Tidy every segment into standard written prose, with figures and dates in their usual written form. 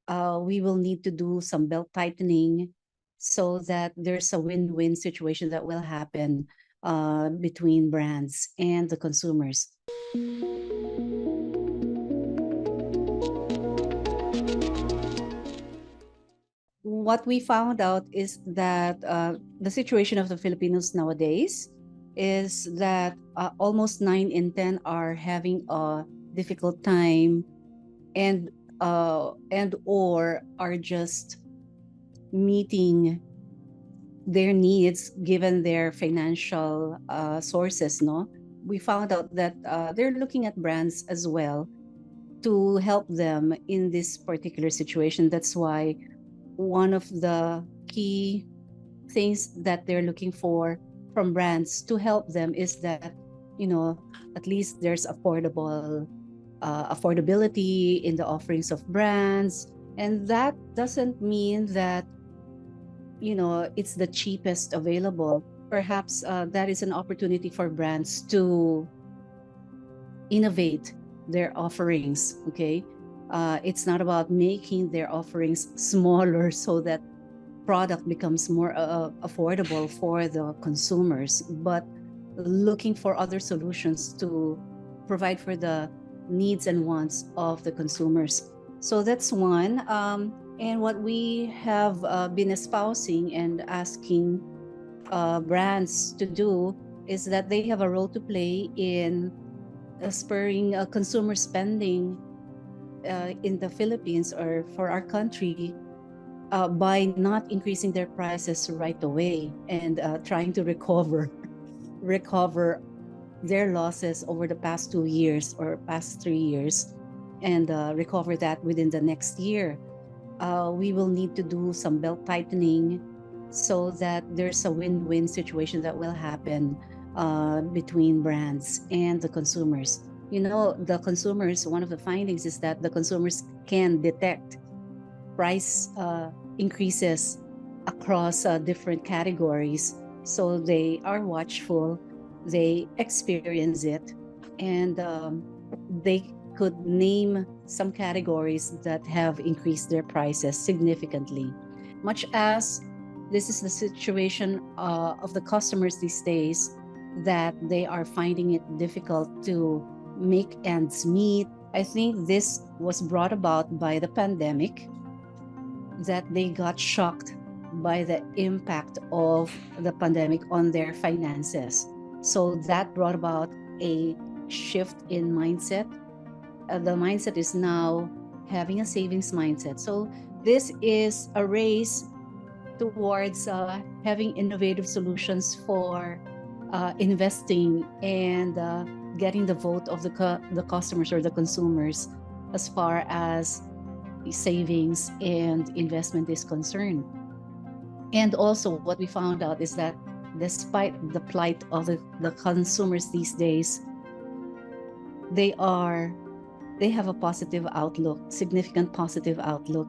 we will need to do some belt tightening so that there's a win-win situation that will happen between brands and the consumers. What we found out is that the situation of the Filipinos nowadays is that almost 9 in 10 are having a difficult time and or are just meeting their needs given their financial sources. No, we found out that they're looking at brands as well to help them in this particular situation. That's why one of the key things that they're looking for from brands to help them is that, at least there's affordability in the offerings of brands. And that doesn't mean that, it's the cheapest available. Perhaps that is an opportunity for brands to innovate their offerings. Okay. It's not about making their offerings smaller so that product becomes more affordable for the consumers, but looking for other solutions to provide for the needs and wants of the consumers. So that's one. And what we have been espousing and asking brands to do is that they have a role to play in spurring consumer spending in the Philippines or for our country by not increasing their prices right away and trying to recover their losses over the past 2 years or past 3 years and recover that within the next year. We will need to do some belt tightening so that there's a win-win situation that will happen between brands and the consumers. The consumers, one of the findings is that the consumers can detect price increases across different categories. So they are watchful, they experience it, and they could name some categories that have increased their prices significantly. Much as this is the situation of the customers these days, that they are finding it difficult to make ends meet. I think this was brought about by the pandemic, that they got shocked by the impact of the pandemic on their finances. So that brought about a shift in mindset. The mindset is now having a savings mindset. So this is a race towards having innovative solutions for investing and getting the vote of the customers or the consumers as far as savings and investment is concerned. And also what we found out is that despite the plight of the consumers these days, they have a positive outlook, significant positive outlook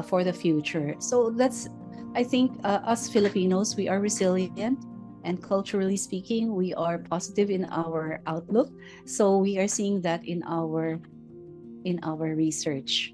for the future. So that's, I think, us Filipinos, we are resilient, and culturally speaking, we are positive in our outlook. So we are seeing that in our research.